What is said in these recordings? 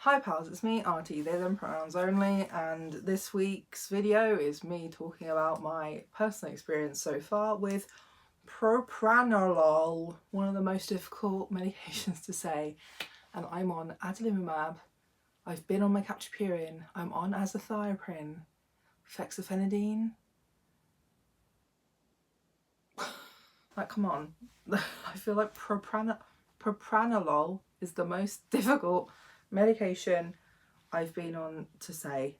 Hi pals, it's me, Artie, they them pronouns only, and this week's video is me talking about my personal experience so far with Propranolol, one of the most difficult medications to say, and I'm on adalimumab, I've been on my captopril, I'm on azathioprine, fexofenadine. Like, come on. I feel like Propranolol is the most difficult medication I've been on to say.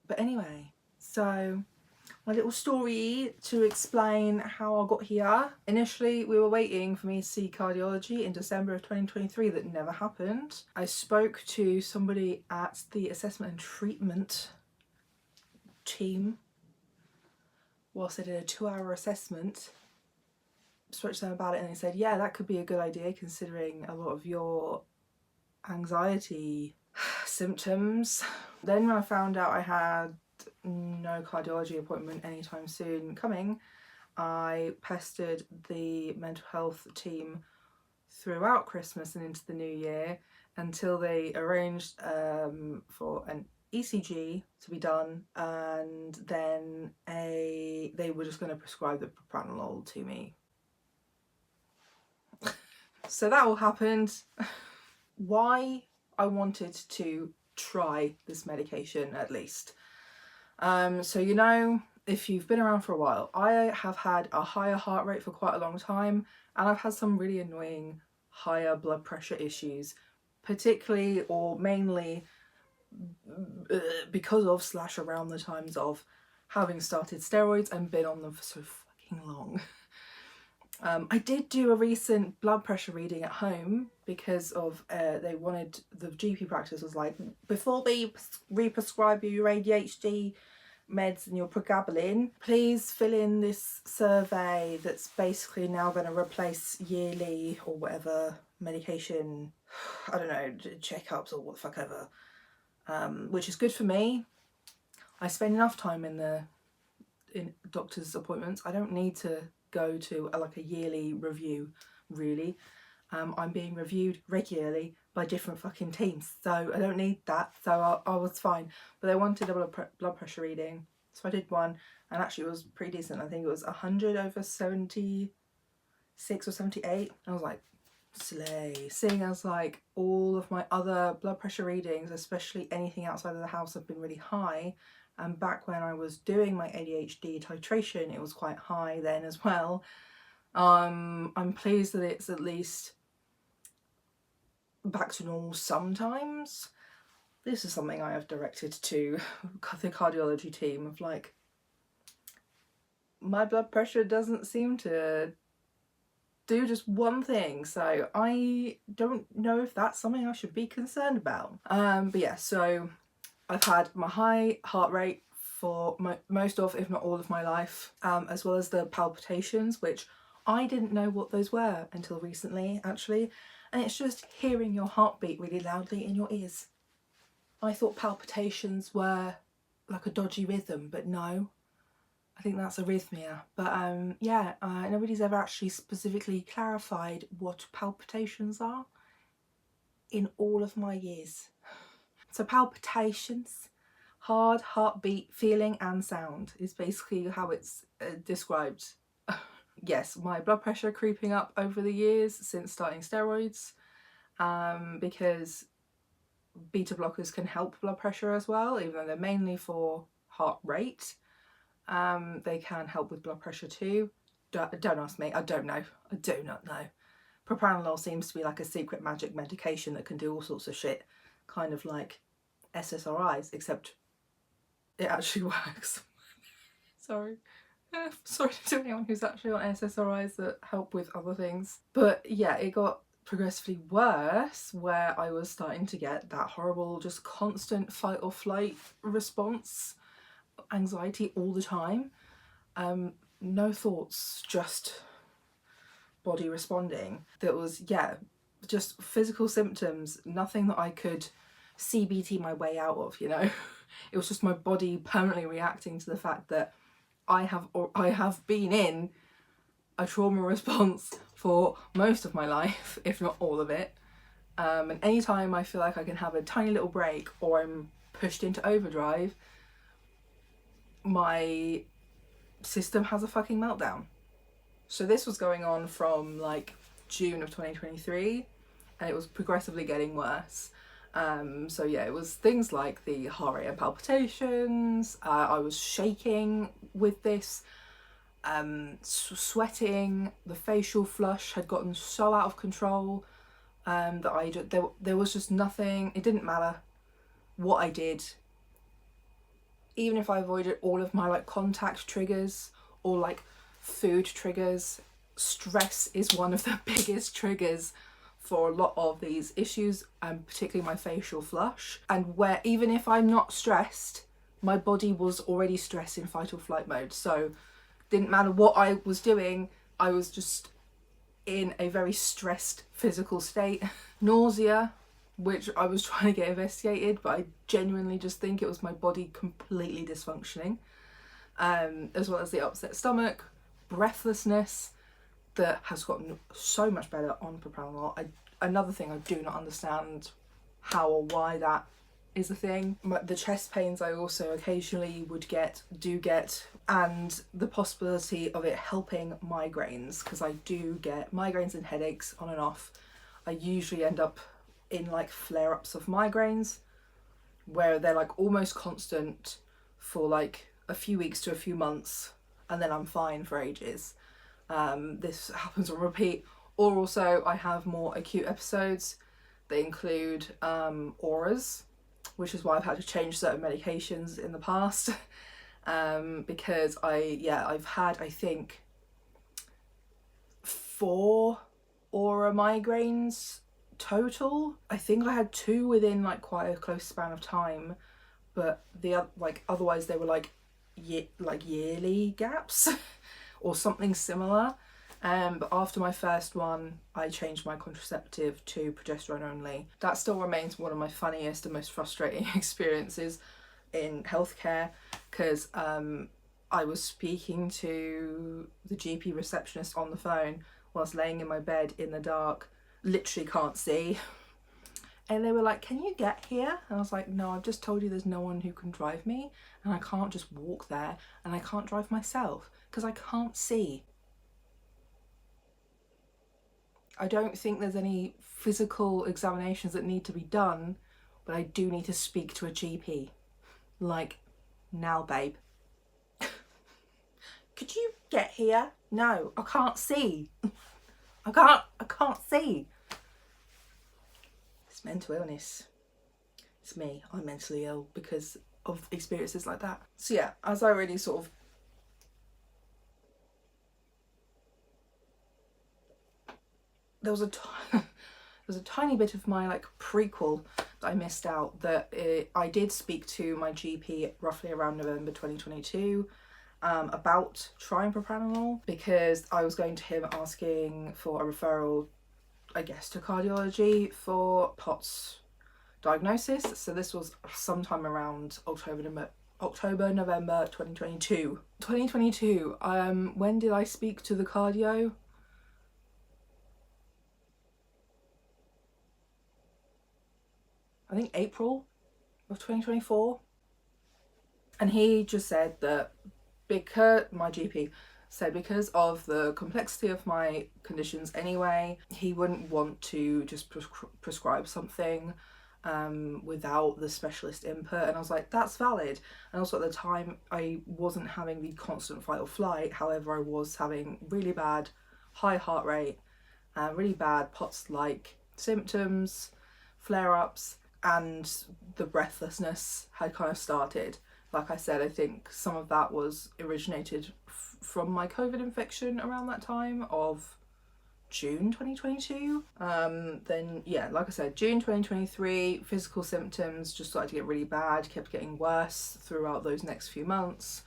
But anyway, so my little story to explain how I got here. Initially, we were waiting for me to see cardiology in December of 2023. That never happened. I spoke to somebody at the assessment and treatment team whilst I did a 2-hour assessment. Spoke to them about it and they said, yeah, that could be a good idea considering a lot of your anxiety symptoms. Then when I found out I had no cardiology appointment anytime soon coming, I pestered the mental health team throughout Christmas and into the new year until they arranged for an ECG to be done, and then they were just going to prescribe the propranolol to me. So that all happened. Why I wanted to try this medication at least. So you know, if you've been around for a while, I have had a higher heart rate for quite a long time, and I've had some really annoying higher blood pressure issues, particularly or mainly because of / around the times of having started steroids and been on them for so fucking long. I did do a recent blood pressure reading at home because of they wanted, the GP practice was like, before we re-prescribe you your ADHD meds and your pregabalin, please fill in this survey that's basically now going to replace yearly or whatever medication, I don't know, checkups or what the fuck ever, which is good for me. I spend enough time in doctor's appointments. I don't need to go to like a yearly review, really. I'm being reviewed regularly by different fucking teams, so I don't need that, so I was fine. But they wanted a blood pressure reading, so I did one, and actually it was pretty decent. I think it was 100/76 or 78. I was like, slay. Seeing as like all of my other blood pressure readings, especially anything outside of the house, have been really high, and back when I was doing my ADHD titration it was quite high then as well. I'm pleased that it's at least back to normal sometimes. This is something I have directed to the cardiology team of like, my blood pressure doesn't seem to do just one thing, so I don't know if that's something I should be concerned about. But yeah, so I've had my high heart rate for most of, if not all of my life, as well as the palpitations, which I didn't know what those were until recently, actually. And it's just hearing your heartbeat really loudly in your ears. I thought palpitations were like a dodgy rhythm, but no, I think that's arrhythmia. But yeah, nobody's ever actually specifically clarified what palpitations are in all of my years. So palpitations, hard heartbeat, feeling and sound is basically how it's described. Yes, my blood pressure creeping up over the years since starting steroids, because beta blockers can help blood pressure as well, even though they're mainly for heart rate. They can help with blood pressure too. Don't ask me, I don't know. I do not know. Propranolol seems to be like a secret magic medication that can do all sorts of shit, kind of like SSRIs, except it actually works. Sorry. Sorry to anyone who's actually on SSRIs that help with other things. But yeah, it got progressively worse where I was starting to get that horrible, just constant fight or flight response, anxiety all the time. No thoughts, just body responding. That was, yeah, just physical symptoms, nothing that I could CBT my way out of, you know. It was just my body permanently reacting to the fact that I have been in a trauma response for most of my life, if not all of it, And anytime I feel like I can have a tiny little break or I'm pushed into overdrive, my system has a fucking meltdown. So this was going on from like June of 2023, and it was progressively getting worse. So yeah, it was things like the heart rate and palpitations. I was shaking with this, sweating. The facial flush had gotten so out of control that there was just nothing. It didn't matter what I did, even if I avoided all of my like contact triggers or like food triggers. Stress is one of the biggest triggers for a lot of these issues, and particularly my facial flush. And where even if I'm not stressed, my body was already stressed in fight or flight mode. So didn't matter what I was doing, I was just in a very stressed physical state. Nausea, which I was trying to get investigated, but I genuinely just think it was my body completely dysfunctioning, as well as the upset stomach, breathlessness that has gotten so much better on propranolol. Another thing I do not understand how or why that is a thing. The chest pains I also occasionally do get, and the possibility of it helping migraines, because I do get migraines and headaches on and off. I usually end up in like flare-ups of migraines where they're like almost constant for like a few weeks to a few months, and then I'm fine for ages. This happens on repeat. Or also I have more acute episodes. They include auras, which is why I've had to change certain medications in the past. Because I've had, I think, 4 aura migraines total. I think I had 2 within like quite a close span of time, but otherwise they were like yearly gaps or something similar. But after my first one, I changed my contraceptive to progesterone only. That still remains one of my funniest and most frustrating experiences in healthcare, because I was speaking to the GP receptionist on the phone whilst laying in my bed in the dark, literally can't see. And they were like, "Can you get here?" And I was like, "No, I've just told you there's no one who can drive me, and I can't just walk there, and I can't drive myself because I can't see." I don't think there's any physical examinations that need to be done, but I do need to speak to a GP. Like, now, babe. Could you get here? No, I can't see. I can't see. It's mental illness. It's me. I'm mentally ill because of experiences like that. So yeah, as I really sort of there was a tiny bit of my like prequel that I missed out, that I did speak to my GP roughly around November 2022 about trying propranolol, because I was going to him asking for a referral, I guess, to cardiology for POTS diagnosis. So this was sometime around October, November 2022. When did I speak to the cardio? I think April of 2024. And he just said that my GP said because of the complexity of my conditions anyway, he wouldn't want to just prescribe something without the specialist input. And I was like, that's valid. And also at the time I wasn't having the constant fight or flight, however I was having really bad high heart rate, really bad POTS-like symptoms, flare-ups, and the breathlessness had kind of started. Like I said, I think some of that was originated from my COVID infection around that time of June 2022. Then yeah, like I said, June 2023, physical symptoms just started to get really bad, kept getting worse throughout those next few months.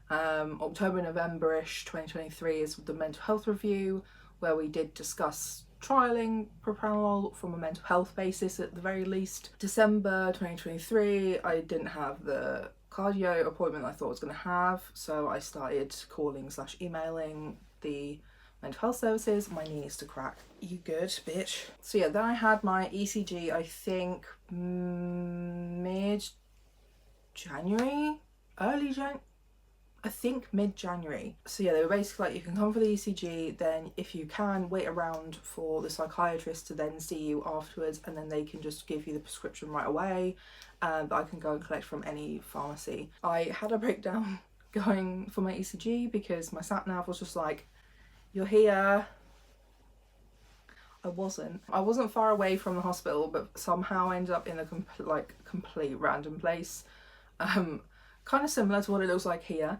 October, November-ish 2023 is the mental health review, where we did discuss trialling propranolol from a mental health basis at the very least. December 2023, I didn't have the cardio appointment I thought I was going to have, so I started calling / emailing the mental health services, my knee needs to crack. You good, bitch? So yeah, then I had my ECG, I think mid-January, I think mid-January. So yeah, they were basically like, you can come for the ECG, then if you can, wait around for the psychiatrist to then see you afterwards, and then they can just give you the prescription right away, that I can go and collect from any pharmacy. I had a breakdown going for my ECG because my sat nav was just like, you're here. I wasn't far away from the hospital, but somehow I ended up in a complete random place. Kind of similar to what it looks like here.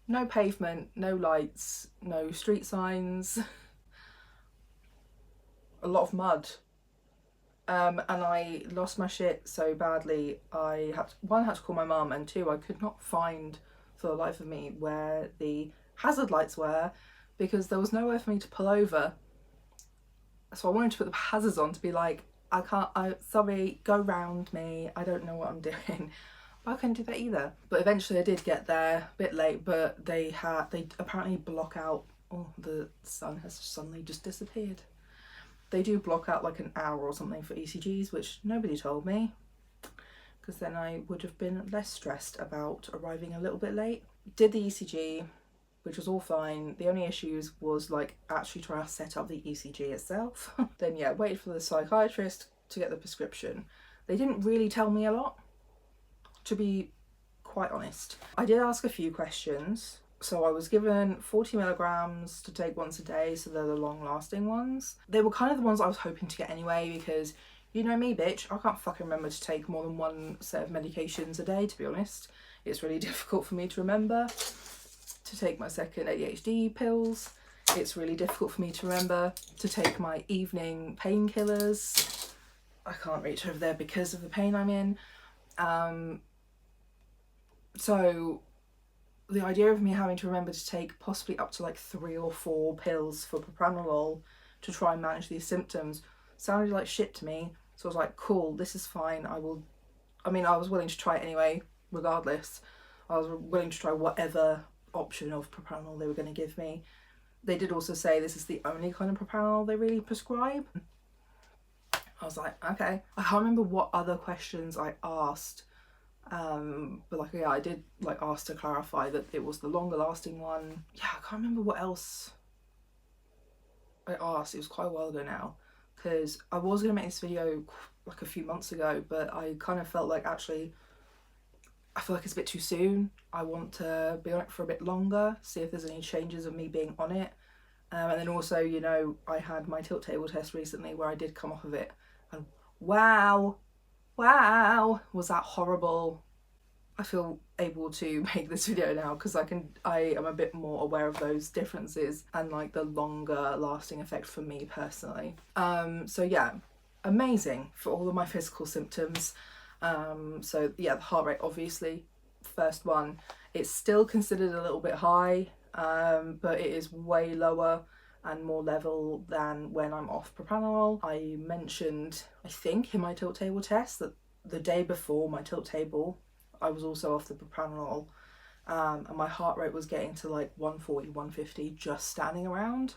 No pavement, no lights, no street signs, a lot of mud. And I lost my shit so badly, I had to call my mum, and two, I could not find for the life of me where the hazard lights were, because there was nowhere for me to pull over. So I wanted to put the hazards on to be like, sorry, go round me, I don't know what I'm doing. But I couldn't do that either. But eventually I did get there, a bit late, but they apparently block out, oh, the sun has suddenly just disappeared. They do block out like an hour or something for ECGs, which nobody told me, because then I would have been less stressed about arriving a little bit late. Did the ECG, which was all fine. The only issues was like actually trying to set up the ECG itself. Then yeah, waited for the psychiatrist to get the prescription. They didn't really tell me a lot, to be quite honest. I did ask a few questions. So I was given 40 milligrams to take once a day, so they're the long lasting ones. They were kind of the ones I was hoping to get anyway, because you know me, bitch, I can't fucking remember to take more than one set of medications a day, to be honest. It's really difficult for me to remember to take my second ADHD pills. It's really difficult for me to remember to take my evening painkillers. I can't reach over there because of the pain I'm in. So the idea of me having to remember to take possibly up to like 3 or 4 pills for propranolol to try and manage these symptoms sounded like shit to me. So I was like, cool, this is fine. I was willing to try it anyway, regardless. I was willing to try whatever option of propranolol they were going to give me. They did also say this is the only kind of propranolol they really prescribe. I was like, okay. I can't remember what other questions I asked, but like, yeah, I did like ask to clarify that it was the longer lasting one. Yeah, I can't remember what else I asked. It was quite a while ago now, because I was going to make this video like a few months ago, but I kind of felt like, actually, I feel like it's a bit too soon. I want to be on it for a bit longer, see if there's any changes of me being on it. And then also, you know, I had my tilt table test recently where I did come off of it, and wow, was that horrible. I feel able to make this video now because I am a bit more aware of those differences and like the longer lasting effect for me personally. So yeah, amazing for all of my physical symptoms. So yeah, the heart rate, obviously, first one, it's still considered a little bit high, but it is way lower and more level than when I'm off propranolol. I mentioned, I think, in my tilt table test that the day before my tilt table, I was also off the propranolol, and my heart rate was getting to like 140, 150 just standing around.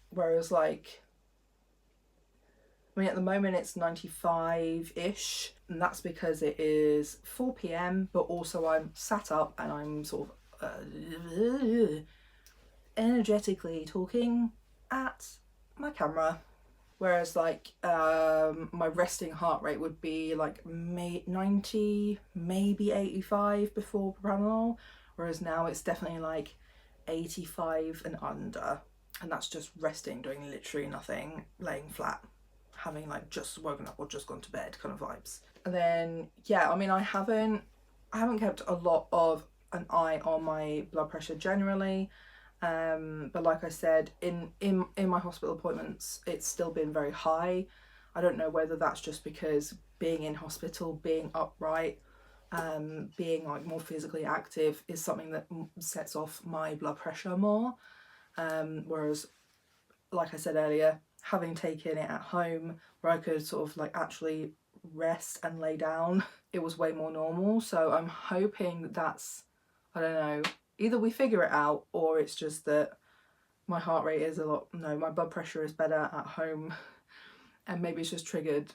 Whereas like, I mean, at the moment it's 95-ish, and that's because it is 4 p.m, but also I'm sat up and I'm sort of energetically talking at my camera. Whereas like my resting heart rate would be like 90, maybe 85 before propranolol, whereas now it's definitely like 85 and under, and that's just resting, doing literally nothing, laying flat, having like just woken up or just gone to bed kind of vibes. And then yeah, I mean, I haven't kept a lot of an eye on my blood pressure generally. But like I said, in my hospital appointments, it's still been very high. I don't know whether that's just because being in hospital, being upright, being like more physically active is something that sets off my blood pressure more. Whereas, like I said earlier, having taken it at home where I could sort of like actually rest and lay down, it was way more normal. So I'm hoping that's, I don't know, either we figure it out or it's just that my heart rate is a lot, no, my blood pressure is better at home, and maybe it's just triggered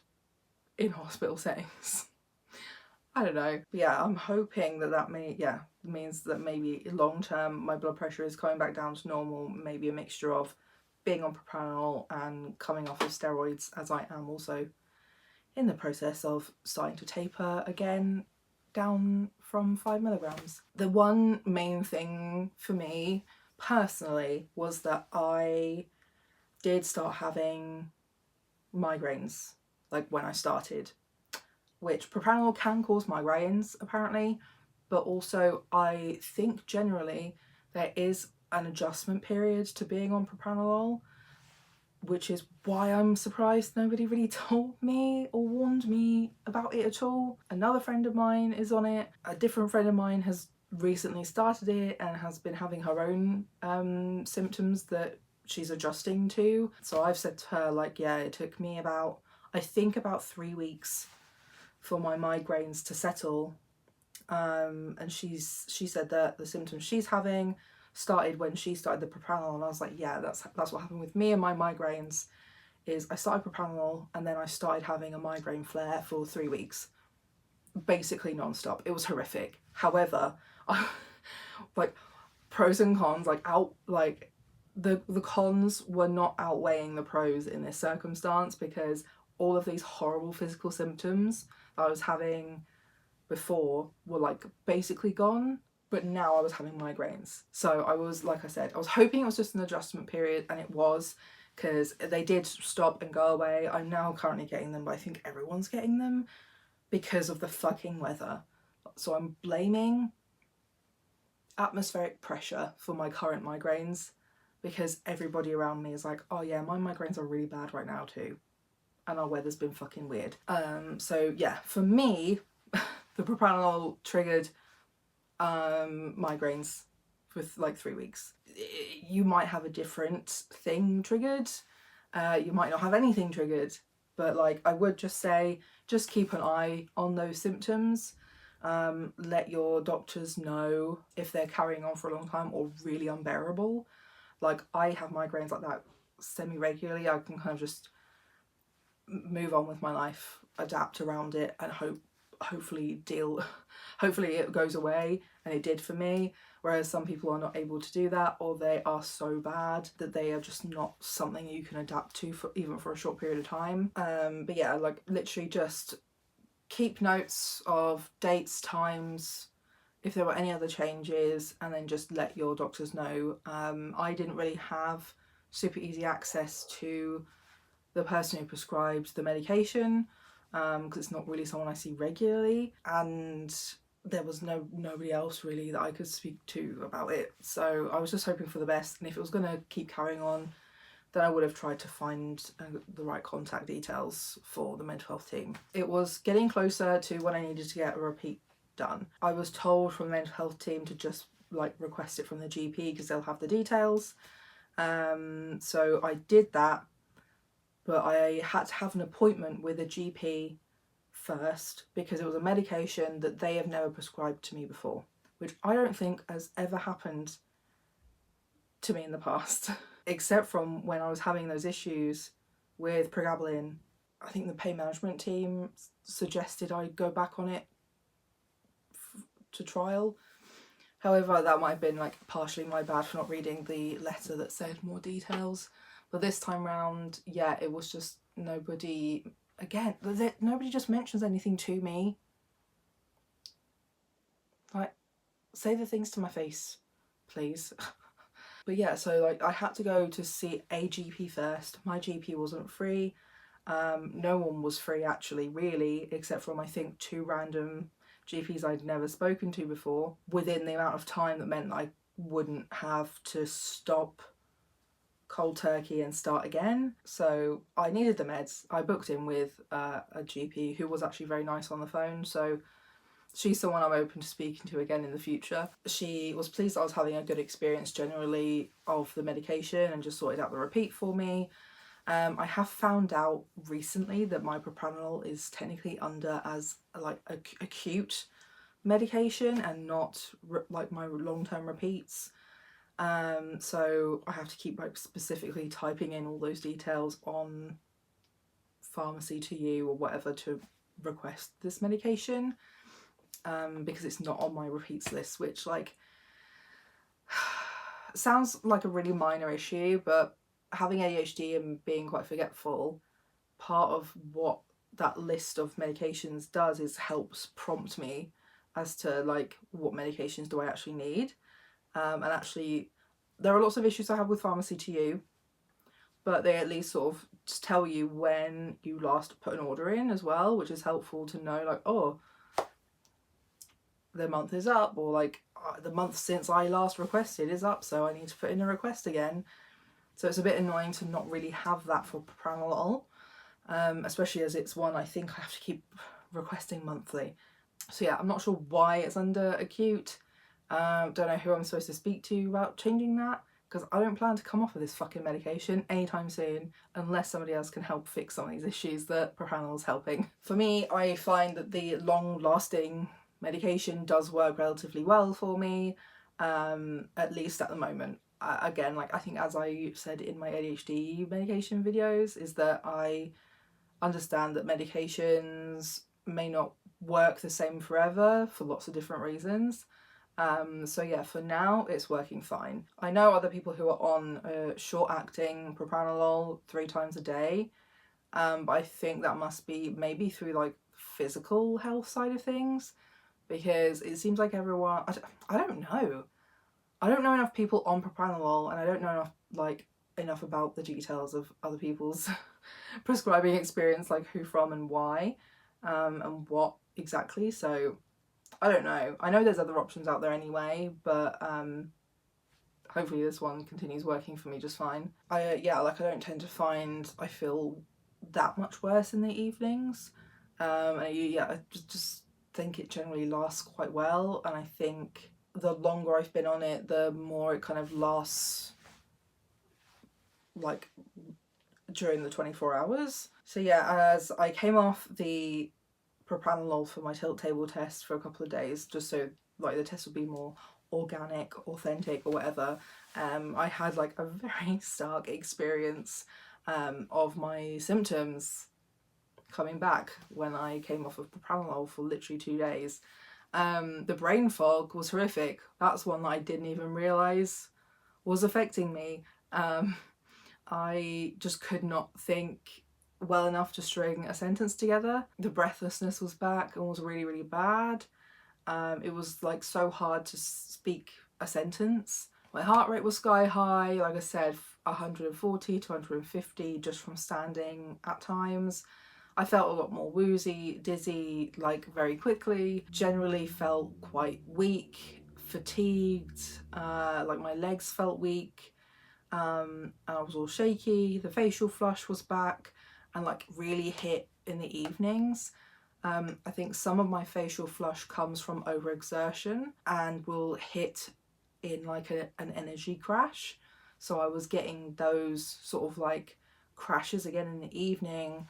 in hospital settings. I don't know. But yeah, I'm hoping that means that maybe long term my blood pressure is coming back down to normal, maybe a mixture of being on propranolol and coming off of steroids, as I am also in the process of starting to taper again down from 5 milligrams. The one main thing for me personally was that I did start having migraines, like when I started, which propranolol can cause migraines apparently, but also I think generally there is an adjustment period to being on propranolol, which is why I'm surprised nobody really told me or warned me about it at all. Another friend of mine is on it. A different friend of mine has recently started it and has been having her own symptoms that she's adjusting to. So I've said to her, like, yeah, it took me about 3 weeks for my migraines to settle. And she said that the symptoms she's having started when she started the propranolol, and I was like, yeah, that's what happened with me and my migraines. Is I started propranolol and then I started having a migraine flare for 3 weeks, basically non-stop. It was horrific. However, like, pros and cons, the cons were not outweighing the pros in this circumstance, because all of these horrible physical symptoms that I was having before were like basically gone, but now I was having migraines. So I was, like I said, I was hoping it was just an adjustment period, and it was, because they did stop and go away. I'm now currently getting them, but I think everyone's getting them because of the fucking weather. So I'm blaming atmospheric pressure for my current migraines, because everybody around me is like, oh yeah, my migraines are really bad right now too, and our weather's been fucking weird. So yeah, for me, the propranolol triggered migraines for like 3 weeks. You might have a different thing triggered, you might not have anything triggered, but like, I would just say, just keep an eye on those symptoms. Let your doctors know if they're carrying on for a long time or really unbearable. Like, I have migraines like that semi-regularly. I can kind of just move on with my life, adapt around it, and hopefully it goes away, and it did for me. Whereas some people are not able to do that, or they are so bad that they are just not something you can adapt to for even for a short period of time. But yeah, like, literally just keep notes of dates, times, if there were any other changes, and then just let your doctors know. I didn't really have super easy access to the person who prescribed the medication, because it's not really someone I see regularly, and there was nobody else really that I could speak to about it. So I was just hoping for the best, and if it was going to keep carrying on, then I would have tried to find the right contact details for the mental health team. It was getting closer to when I needed to get a repeat done. I was told from the mental health team to just like request it from the GP because they'll have the details. So I did that, but I had to have an appointment with a GP first because it was a medication that they have never prescribed to me before, which I don't think has ever happened to me in the past, except from when I was having those issues with pregabalin. I think the pain management team suggested I go back on it to trial. However, that might have been like partially my bad for not reading the letter that said more details. But this time round, yeah, it was just nobody just mentions anything to me. Like, say the things to my face, please. But yeah, so like, I had to go to see a GP first. My GP wasn't free. No one was free actually, really, except from I think 2 random GPs I'd never spoken to before, within the amount of time that meant that I wouldn't have to stop cold turkey and start again. So I needed the meds. I booked in with a GP who was actually very nice on the phone, so she's someone I'm open to speaking to again in the future. She was pleased I was having a good experience generally of the medication and just sorted out the repeat for me. I have found out recently that my propranolol is technically under as like acute medication and not like my long-term repeats. So I have to keep like specifically typing in all those details on pharmacy to you or whatever to request this medication, because it's not on my repeats list, which like sounds like a really minor issue, but having ADHD and being quite forgetful, part of what that list of medications does is helps prompt me as to like what medications do I actually need. And actually there are lots of issues I have with pharmacy to you, but they at least sort of just tell you when you last put an order in as well, which is helpful to know, like, oh, the month is up, or like the month since I last requested is up, so I need to put in a request again. So it's a bit annoying to not really have that for Propranolol, especially as it's one I think I have to keep requesting monthly. So yeah, I'm not sure why it's under acute. Don't know who I'm supposed to speak to about changing that, because I don't plan to come off of this fucking medication anytime soon unless somebody else can help fix some of these issues that Propranolol's helping. For me, I find that the long-lasting medication does work relatively well for me, at least at the moment. Again, like I think as I said in my ADHD medication videos, is that I understand that medications may not work the same forever for lots of different reasons. So yeah, for now it's working fine. I know other people who are on short-acting propranolol 3 times a day, but I think that must be maybe through like physical health side of things, because it seems like everyone, I don't know. I don't know enough people on propranolol, and I don't know enough about the details of other people's prescribing experience, like who from and why, and what exactly. So I don't know. I know there's other options out there anyway, but hopefully this one continues working for me just fine. I don't tend to find I feel that much worse in the evenings. I just think it generally lasts quite well, and I think the longer I've been on it, the more it kind of lasts, like during the 24 hours. So yeah, as I came off the propranolol for my tilt table test for a couple of days, just so like the test would be more organic, authentic, or whatever, I had like a very stark experience of my symptoms coming back when I came off of propranolol for literally 2 days. The brain fog was horrific. That's one that I didn't even realise was affecting me. I just could not think well enough to string a sentence together. The breathlessness was back and was really, really bad. It was like so hard to speak a sentence. My heart rate was sky high, like I said, 140 to 150 just from standing at times. I felt a lot more woozy, dizzy, like very quickly. Generally felt quite weak, fatigued, like my legs felt weak. And I was all shaky. The facial flush was back and like really hit in the evenings. I think some of my facial flush comes from overexertion and will hit in like an energy crash. So I was getting those sort of like crashes again in the evening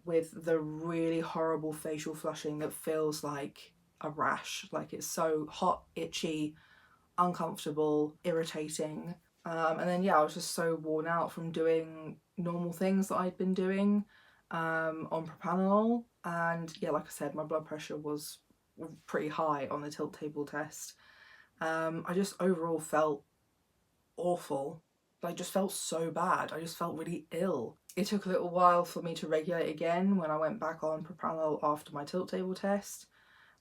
with the really horrible facial flushing that feels like a rash. Like it's so hot, itchy, uncomfortable, irritating. And then yeah, I was just so worn out from doing normal things that I'd been doing on propranolol. And yeah, like I said, my blood pressure was pretty high on the tilt table test. I just overall felt awful. I just felt so bad. I just felt really ill. It took a little while for me to regulate again when I went back on propranolol after my tilt table test.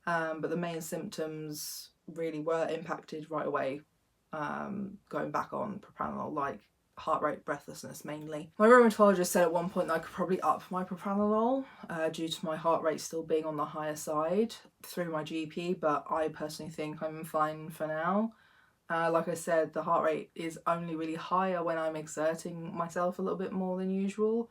But the main symptoms really were impacted right away, going back on propranolol, like heart rate, breathlessness mainly. My rheumatologist said at one point that I could probably up my propranolol due to my heart rate still being on the higher side through my GP, but I personally think I'm fine for now. Like I said, the heart rate is only really higher when I'm exerting myself a little bit more than usual,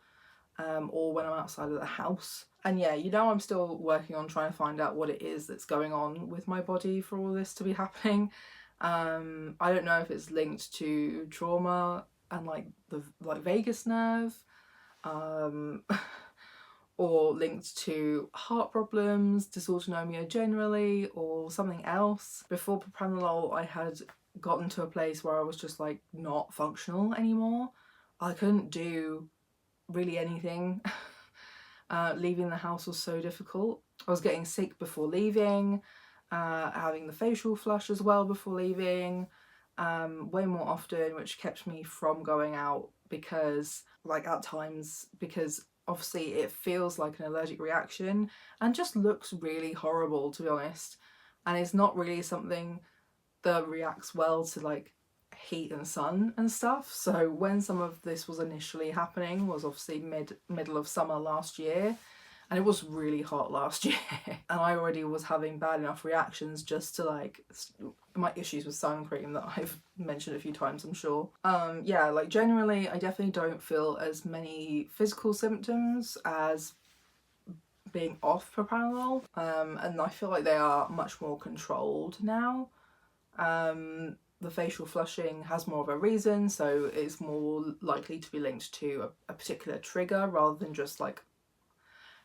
or when I'm outside of the house. And yeah, you know, I'm still working on trying to find out what it is that's going on with my body for all this to be happening. I don't know if it's linked to trauma and like the vagus nerve, or linked to heart problems, dysautonomia generally, or something else. Before propranolol, I had gotten to a place where I was just like not functional anymore. I couldn't do really anything. Leaving the house was so difficult. I was getting sick before leaving, having the facial flush as well before leaving, way more often, which kept me from going out because, like, at times, because obviously it feels like an allergic reaction and just looks really horrible, to be honest. And it's not really something that reacts well to like heat and sun and stuff. So when some of this was initially happening was obviously middle of summer last year, and it was really hot last year, and I already was having bad enough reactions just to like my issues with sun cream that I've mentioned a few times, I'm sure. Yeah, like generally I definitely don't feel as many physical symptoms as being off propranolol, and I feel like they are much more controlled now. The facial flushing has more of a reason, so it's more likely to be linked to a particular trigger rather than just like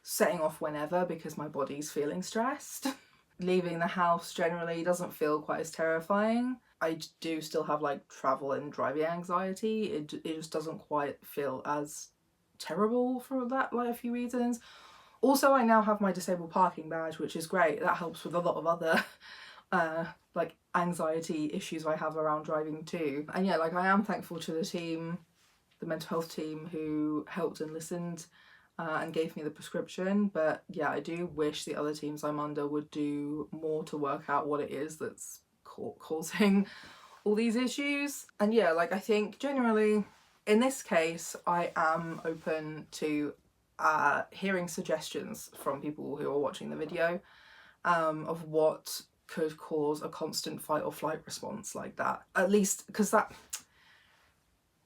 setting off whenever because my body's feeling stressed. Leaving the house generally doesn't feel quite as terrifying. I do still have like travel and driving anxiety. It just doesn't quite feel as terrible for that, like a few reasons. Also, I now have my disabled parking badge, which is great. That helps with a lot of other like anxiety issues I have around driving too. And yeah, like I am thankful to the team, the mental health team, who helped and listened and gave me the prescription. But yeah, I do wish the other teams I'm under would do more to work out what it is that's causing all these issues. And yeah, like I think generally in this case I am open to hearing suggestions from people who are watching the video of what could cause a constant fight or flight response like that. At least, because that,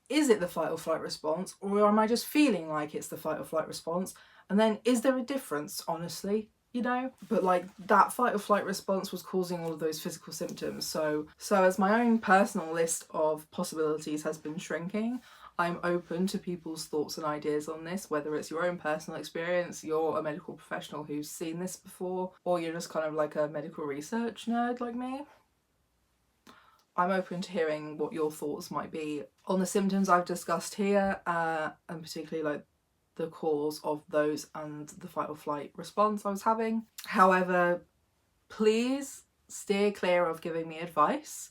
is it the fight or flight response, or am I just feeling like it's the fight or flight response? And then is there a difference, honestly? You know? But like that fight or flight response was causing all of those physical symptoms. So as my own personal list of possibilities has been shrinking, I'm open to people's thoughts and ideas on this, whether it's your own personal experience, you're a medical professional who's seen this before, or you're just kind of like a medical research nerd like me. I'm open to hearing what your thoughts might be on the symptoms I've discussed here, and particularly like the cause of those and the fight or flight response I was having. However, please steer clear of giving me advice.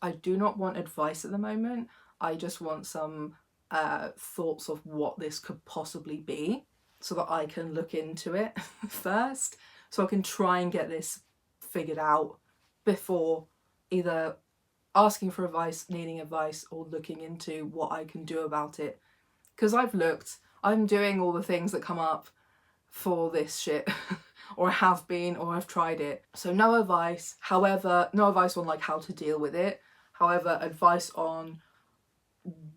I do not want advice at the moment. I just want some thoughts of what this could possibly be so that I can look into it first, so I can try and get this figured out before either asking for advice, needing advice, or looking into what I can do about it. Because I'm doing all the things that come up for this shit or I have been, or I've tried it. So no advice, however, no advice on like how to deal with it. However, advice on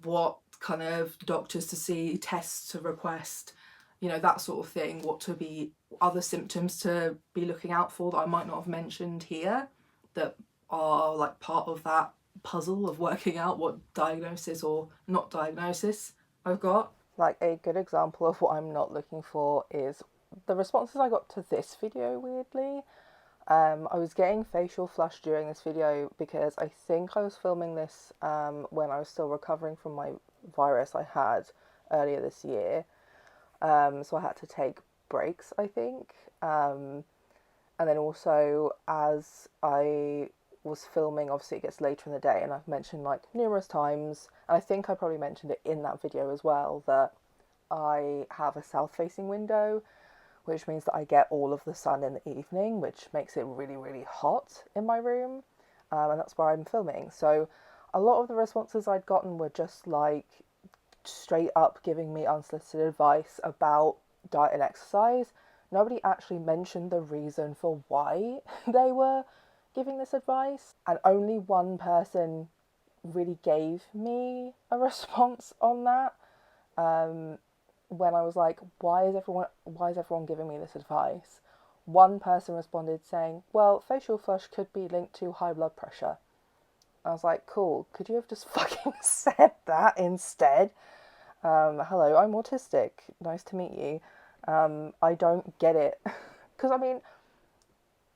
what kind of doctors to see, tests to request, you know, that sort of thing, what to be, other symptoms to be looking out for that I might not have mentioned here that are like part of that puzzle of working out what diagnosis or not diagnosis I've got. Like a good example of what I'm not looking for is the responses I got to this video, weirdly. I was getting facial flush during this video because I think I was filming this when I was still recovering from my virus I had earlier this year. So I had to take breaks, I think. And then also as I was filming, obviously it gets later in the day, and I've mentioned like numerous times, and I think I probably mentioned it in that video as well, that I have a south facing window, which means that I get all of the sun in the evening, which makes it really, really hot in my room, and that's where I'm filming. So a lot of the responses I'd gotten were just like straight up giving me unsolicited advice about diet and exercise. Nobody actually mentioned the reason for why they were giving this advice, and only one person really gave me a response on that. When I was like, why is everyone giving me this advice? One person responded saying, well, facial flush could be linked to high blood pressure. I was like, cool, could you have just fucking said that instead? Hello, I'm autistic, nice to meet you. I don't get it. Because I mean,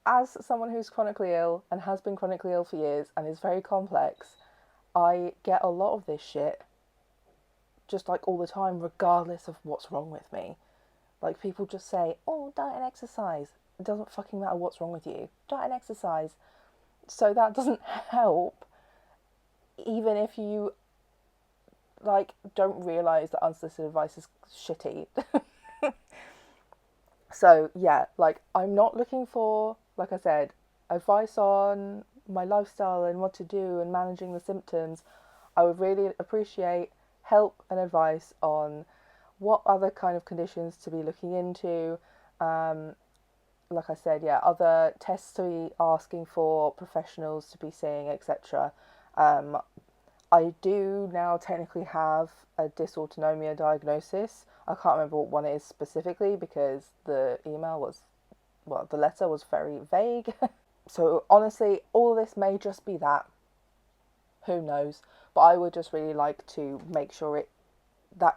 as someone who's chronically ill and has been chronically ill for years and is very complex, I get a lot of this shit just like all the time, regardless of what's wrong with me. Like, people just say, oh, diet and exercise. It doesn't fucking matter what's wrong with you. Diet and exercise. So that doesn't help, even if you, like, don't realise that unsolicited advice is shitty. So, yeah, like, I'm not looking for, like I said, advice on my lifestyle and what to do and managing the symptoms. I would really appreciate help and advice on what other kind of conditions to be looking into. Like I said, yeah, other tests to be asking for, professionals to be seeing, etc. I do now technically have a dysautonomia diagnosis. I can't remember what one it is specifically because the the letter was very vague. So honestly, all of this may just be that. Who knows? But I would just really like to make sure that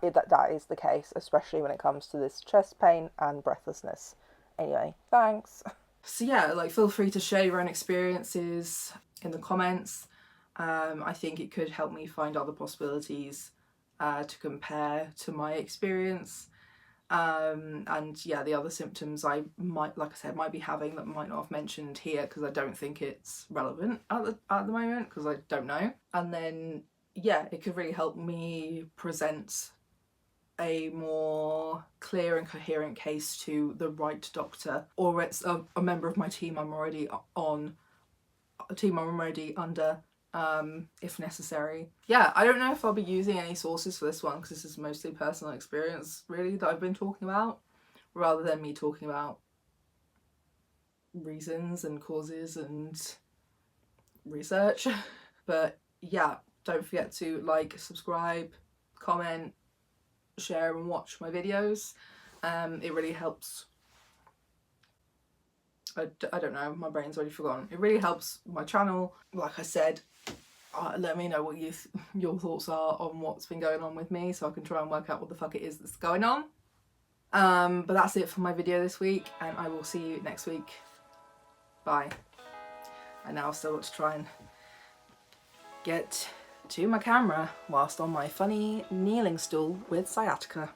is the case, especially when it comes to this chest pain and breathlessness. Anyway, thanks. So yeah, like, feel free to share your own experiences in the comments. I think it could help me find other possibilities to compare to my experience. And yeah, the other symptoms I might, like I said, might be having that might not have mentioned here because I don't think it's relevant at the moment because I don't know. And then yeah, it could really help me present a more clear and coherent case to the right doctor, or it's a member of my team I'm already on, a team I'm already under, if necessary. Yeah, I don't know if I'll be using any sources for this one because this is mostly personal experience really that I've been talking about, rather than me talking about reasons and causes and research. But yeah, don't forget to like, subscribe, comment, share and watch my videos. It really helps. I don't know, my brain's already forgotten. It really helps my channel. Like I said, let me know what your thoughts are on what's been going on with me so I can try and work out what the fuck it is that's going on. But that's it for my video this week, and I will see you next week. Bye. I now still got to try and get to my camera whilst on my funny kneeling stool with sciatica.